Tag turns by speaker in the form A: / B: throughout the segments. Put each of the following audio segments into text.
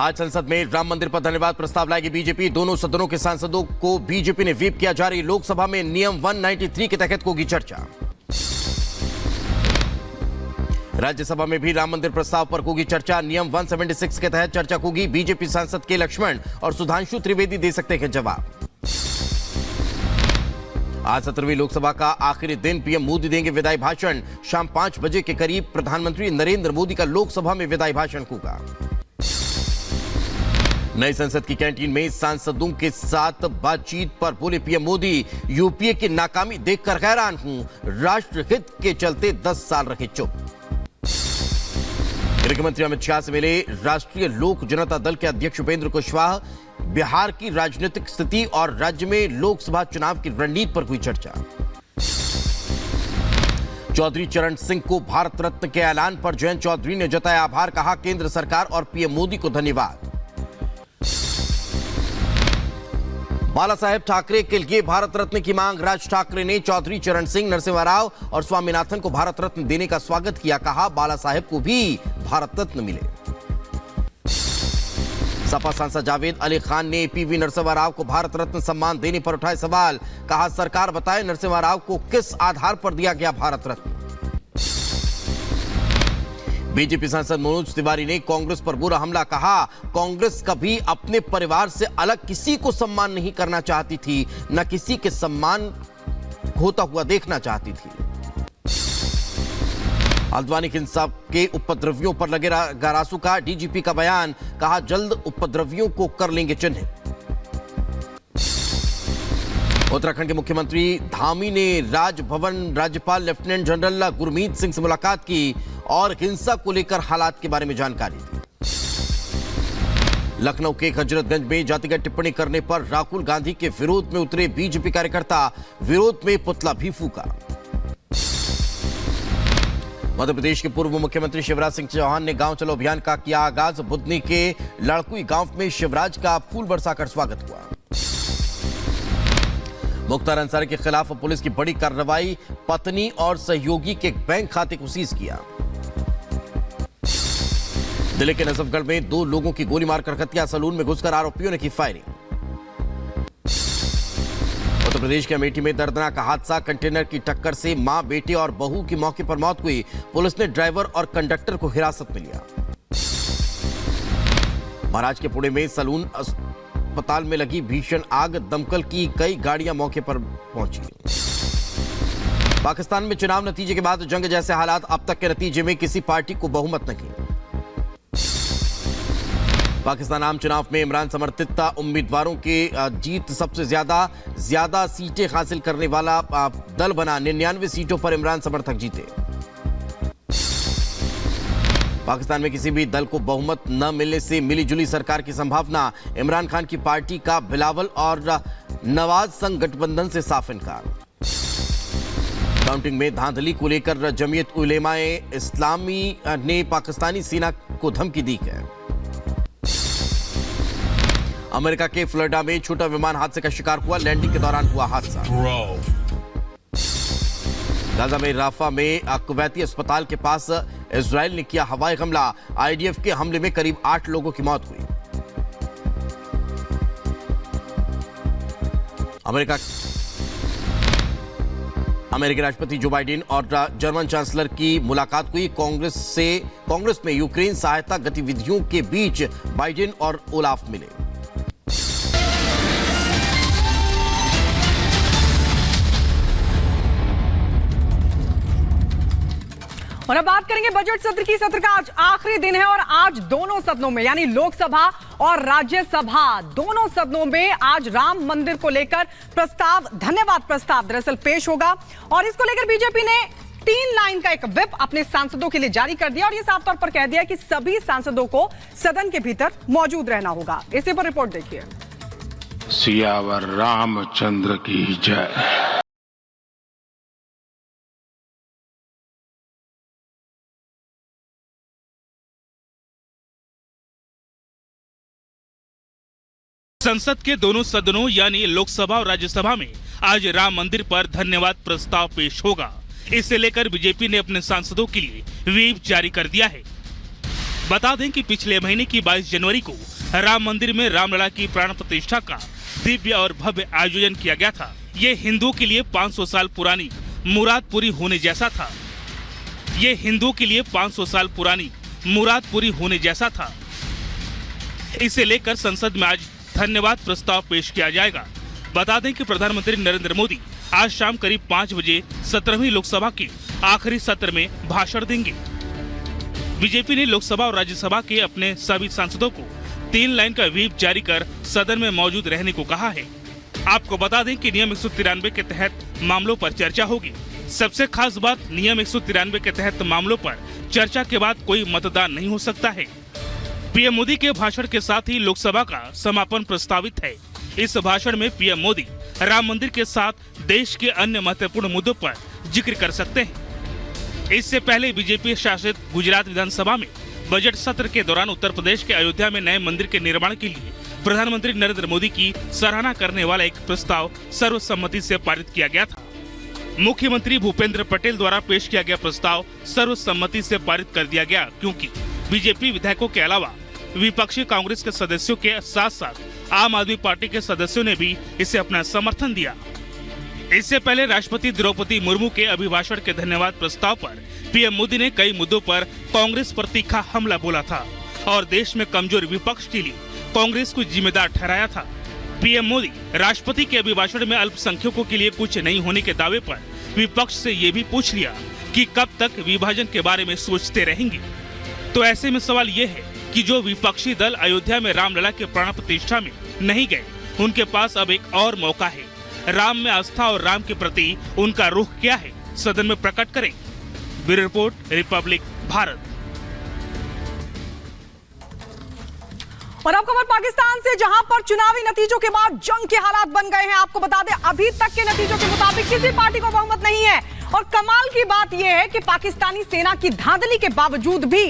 A: आज संसद में राम मंदिर पर धन्यवाद प्रस्ताव लाएगी बीजेपी। दोनों सदनों के सांसदों को बीजेपी ने व्हीप किया जारी। लोकसभा में नियम 193 के तहत होगी चर्चा। राज्यसभा में भी राम मंदिर प्रस्ताव पर होगी चर्चा। नियम 176 के तहत चर्चा होगी। बीजेपी सांसद के लक्ष्मण और सुधांशु त्रिवेदी दे सकते हैं जवाब। आज 17वीं लोकसभा का आखिरी दिन। पीएम मोदी देंगे विदाई भाषण। शाम 5 बजे के करीब प्रधानमंत्री नरेंद्र मोदी का लोकसभा में विदाई भाषण होगा। नई संसद की कैंटीन में सांसदों के साथ बातचीत पर बोले पीएम मोदी, यूपीए की नाकामी देखकर हैरान हूं। राष्ट्र हित के चलते 10 साल रहे चुप। गृहमंत्री अमित शाह से मिले राष्ट्रीय लोक जनता दल के अध्यक्ष उपेंद्र कुशवाहा। बिहार की राजनीतिक स्थिति और राज्य में लोकसभा चुनाव की रणनीति पर हुई चर्चा। चौधरी चरण सिंह को भारत रत्न के ऐलान पर जयंत चौधरी ने जताया आभार। कहा केंद्र सरकार और पीएम मोदी को धन्यवाद। बाला साहेब ठाकरे के लिए भारत रत्न की मांग। राज ठाकरे ने चौधरी चरण सिंह, नरसिम्हा राव और स्वामीनाथन को भारत रत्न देने का स्वागत किया। कहा बाला साहेब को भी भारत रत्न मिले। सपा सांसद जावेद अली खान ने पीवी नरसिम्हा राव को भारत रत्न सम्मान देने पर उठाए सवाल। कहा सरकार बताए नरसिम्हा राव को किस आधार पर दिया गया भारत रत्न। बीजेपी सांसद मनोज तिवारी ने कांग्रेस पर बुरा हमला। कहा कांग्रेस कभी अपने परिवार से अलग किसी को सम्मान नहीं करना चाहती थी, न किसी के सम्मान होता हुआ देखना चाहती थी। हल्द्वानी हिंसा के उपद्रवियों पर लगे गरासू का डीजीपी का बयान। कहा जल्द उपद्रवियों को कर लेंगे चिन्हित। उत्तराखंड के मुख्यमंत्री धामी ने राजभवन राज्यपाल लेफ्टिनेंट जनरल गुरमीत सिंह से मुलाकात की और हिंसा को लेकर हालात के बारे में जानकारी दी। लखनऊ के हजरतगंज में जातिगत टिप्पणी करने पर राहुल गांधी के विरोध में उतरे बीजेपी कार्यकर्ता। विरोध में पुतला भी फूका। मध्य प्रदेश के पूर्व मुख्यमंत्री शिवराज सिंह चौहान ने गांव चलो अभियान का किया आगाज। बुधनी के लड़कुई गांव में शिवराज का फूल बरसाकर स्वागत हुआ। मुख्तार अंसारी के खिलाफ पुलिस की बड़ी कार्रवाई। पत्नी और सहयोगी के बैंक खाते को सीज किया। दिल्ली के नजफगढ़ में 2 लोगों की गोली मारकर हत्या। सलून में घुसकर आरोपियों ने की फायरिंग। उत्तर प्रदेश के अमेठी में दर्दनाक हादसा। कंटेनर की टक्कर से मां, बेटे और बहू की मौके पर मौत हुई। पुलिस ने ड्राइवर और कंडक्टर को हिरासत में लिया। महाराष्ट्र के पुणे में सलून अस्पताल में लगी भीषण आग। दमकल की कई गाड़ियां मौके पर पहुंची। पाकिस्तान में चुनाव नतीजे के बाद जंग जैसे हालात। अब तक के नतीजे में किसी पार्टी को बहुमत नहीं। पाकिस्तान आम चुनाव में इमरान समर्थित उम्मीदवारों के जीत सबसे ज्यादा सीटें हासिल करने वाला दल बना। 99 सीटों पर इमरान समर्थक जीते। पाकिस्तान में किसी भी दल को बहुमत न मिलने से मिलीजुली सरकार की संभावना। इमरान खान की पार्टी का बिलावल और नवाज संघ गठबंधन से साफ इनकार। काउंटिंग में धांधली को लेकर जमीयत उलेमाए इस्लामी ने पाकिस्तानी सेना को धमकी दी है। अमेरिका के फ्लोरिडा में छोटा विमान हादसे का शिकार हुआ। लैंडिंग के दौरान हुआ हादसा। गाजा में राफा में कुवैती अस्पताल के पास इजराइल ने किया हवाई हमला। आईडीएफ के हमले में करीब 8 लोगों की मौत हुई। अमेरिकी राष्ट्रपति जो बाइडेन और जर्मन चांसलर की मुलाकात हुई। कांग्रेस में यूक्रेन सहायता गतिविधियों के बीच बाइडेन और ओलाफ मिले।
B: और अब बात करेंगे बजट सत्र की। सत्र का आज आखिरी दिन है और आज दोनों सदनों में यानी लोकसभा और राज्यसभा दोनों सदनों में आज राम मंदिर को लेकर धन्यवाद प्रस्ताव दरअसल पेश होगा। और इसको लेकर बीजेपी ने 3 लाइन का एक व्हिप अपने सांसदों के लिए जारी कर दिया और यह साफ तौर पर कह दिया कि सभी सांसदों को सदन के भीतर मौजूद रहना होगा। इसी पर रिपोर्ट देखिए।
C: सियावर रामचंद्र की जय।
D: संसद के दोनों सदनों यानी लोकसभा और राज्यसभा में आज राम मंदिर पर धन्यवाद प्रस्ताव पेश होगा। इसे लेकर बीजेपी ने अपने सांसदों के लिए व्हीप जारी कर दिया है। बता दें कि पिछले महीने की 22 जनवरी को राम मंदिर में रामलला की प्राण प्रतिष्ठा का दिव्य और भव्य आयोजन किया गया था। ये हिंदुओं के लिए 500 साल पुरानी मुराद पूरी होने जैसा था। ये हिंदुओं के लिए 500 साल पुरानी मुराद पूरी होने जैसा था। इसे लेकर संसद में आज धन्यवाद प्रस्ताव पेश किया जाएगा। बता दें कि प्रधानमंत्री नरेंद्र मोदी आज शाम करीब 5 बजे 17वीं लोकसभा के आखिरी सत्र में भाषण देंगे। बीजेपी ने लोकसभा और राज्यसभा के अपने सभी सांसदों को 3 लाइन का व्हीप जारी कर सदन में मौजूद रहने को कहा है। आपको बता दें कि नियम 193 के तहत मामलों पर चर्चा होगी। सबसे खास बात, नियम 193 के तहत मामलों पर चर्चा के बाद कोई मतदान नहीं हो सकता है। पीएम मोदी के भाषण के साथ ही लोकसभा का समापन प्रस्तावित है। इस भाषण में पीएम मोदी राम मंदिर के साथ देश के अन्य महत्वपूर्ण मुद्दों पर जिक्र कर सकते हैं। इससे पहले बीजेपी शासित गुजरात विधानसभा में बजट सत्र के दौरान उत्तर प्रदेश के अयोध्या में नए मंदिर के निर्माण के लिए प्रधानमंत्री नरेंद्र मोदी की सराहना करने वाला एक प्रस्ताव सर्वसम्मति से पारित किया गया था। मुख्यमंत्री भूपेंद्र पटेल द्वारा पेश किया गया प्रस्ताव सर्वसम्मति से पारित कर दिया गया, क्योंकि बीजेपी विधायकों के अलावा विपक्षी कांग्रेस के सदस्यों के साथ साथ आम आदमी पार्टी के सदस्यों ने भी इसे अपना समर्थन दिया। इससे पहले राष्ट्रपति द्रौपदी मुर्मू के अभिभाषण के धन्यवाद प्रस्ताव पर पीएम मोदी ने कई मुद्दों पर कांग्रेस पर तीखा हमला बोला था और देश में कमजोर विपक्ष के लिए कांग्रेस को जिम्मेदार ठहराया था। पीएम मोदी राष्ट्रपति के अभिभाषण में अल्पसंख्यकों के लिए कुछ नहीं होने के दावे पर विपक्ष से ये भी पूछ लिया कि कब तक विभाजन के बारे में सोचते रहेंगे। तो ऐसे में सवाल ये है कि जो विपक्षी दल अयोध्या में रामलला के प्राण प्रतिष्ठा में नहीं गए, उनके पास अब एक और मौका है। राम में आस्था और राम के प्रति उनका रुख क्या है, सदन में प्रकट करें। Bureau report, Republic Bharat.
B: और अब खबर पाकिस्तान से, जहां पर चुनावी नतीजों के बाद जंग के हालात बन गए हैं। आपको बता दें, अभी तक के नतीजों के मुताबिक किसी पार्टी को बहुमत नहीं है। और कमाल की बात यह है कि पाकिस्तानी सेना की धांधली के बावजूद भी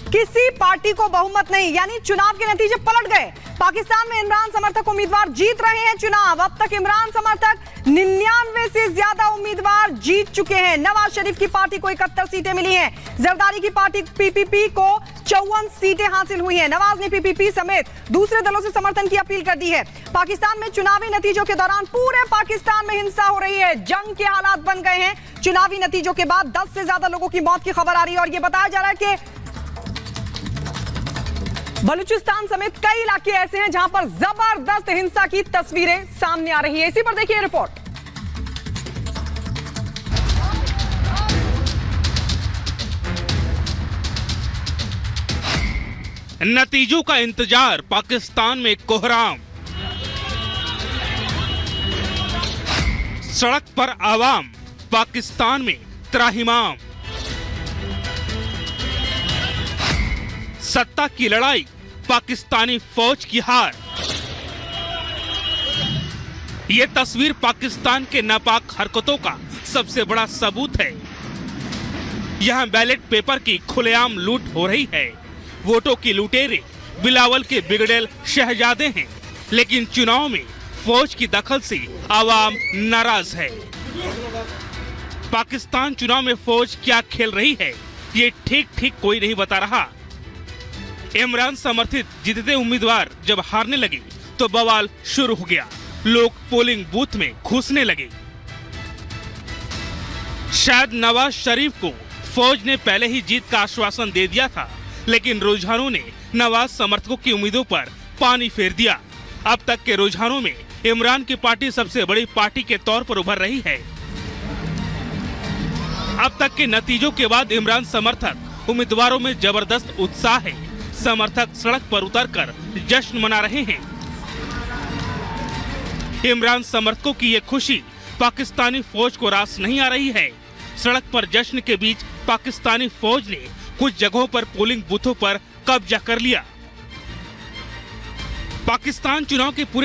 B: किसी पार्टी को बहुमत नहीं, यानी चुनाव के नतीजे पलट गए। पाकिस्तान में इमरान समर्थक उम्मीदवार जीत रहे हैं चुनाव। अब तक इमरान समर्थक 99 से ज्यादा उम्मीदवार जीत चुके हैं। नवाज शरीफ की पार्टी को 71 सीटें मिली हैं। जरदारी की पार्टी पीपीपी को 54 सीटें हासिल हुई हैं। नवाज ने पीपीपी समेत दूसरे दलों से समर्थन की अपील कर दी है। पाकिस्तान में चुनावी नतीजों के दौरान पूरे पाकिस्तान में हिंसा हो रही है। जंग के हालात बन गए हैं। चुनावी नतीजों के बाद 10 से ज्यादा लोगों की मौत की खबर आ रही है और यह बताया जा रहा है कि बलूचिस्तान समेत कई इलाके ऐसे हैं जहां पर जबरदस्त हिंसा की तस्वीरें सामने आ रही है। इसी पर देखिए रिपोर्ट।
D: नतीजों का इंतजार, पाकिस्तान में कोहराम। सड़क पर आवाम, पाकिस्तान में त्राहिमाम। सत्ता की लड़ाई, पाकिस्तानी फौज की हार। यह तस्वीर पाकिस्तान के नापाक हरकतों का सबसे बड़ा सबूत है। यहां बैलेट पेपर की खुलेआम लूट हो रही है। वोटों की लुटेरे बिलावल के बिगड़ेल शहजादे हैं, लेकिन चुनाव में फौज की दखल से आवाम नाराज है। पाकिस्तान चुनाव में फौज क्या खेल रही है, ये ठीक कोई नहीं बता रहा। इमरान समर्थित जीतते उम्मीदवार जब हारने लगे तो बवाल शुरू हो गया। लोग पोलिंग बूथ में घुसने लगे। शायद नवाज शरीफ को फौज ने पहले ही जीत का आश्वासन दे दिया था, लेकिन रुझानों ने नवाज समर्थकों की उम्मीदों पर पानी फेर दिया। अब तक के रुझानों में इमरान की पार्टी सबसे बड़ी पार्टी के तौर पर उभर रही है। अब तक के नतीजों के बाद इमरान समर्थक उम्मीदवारों में जबरदस्त उत्साह है। समर्थक सड़क पर उतरकर जश्न मना रहे हैं। इमरान समर्थकों की ये खुशी पाकिस्तानी फौज को रास नहीं आ रही है। सड़क पर जश्न के बीच पाकिस्तानी फौज ने कुछ जगहों पर पोलिंग बूथों पर कब्जा कर लिया। पाकिस्तान चुनाव के पूरे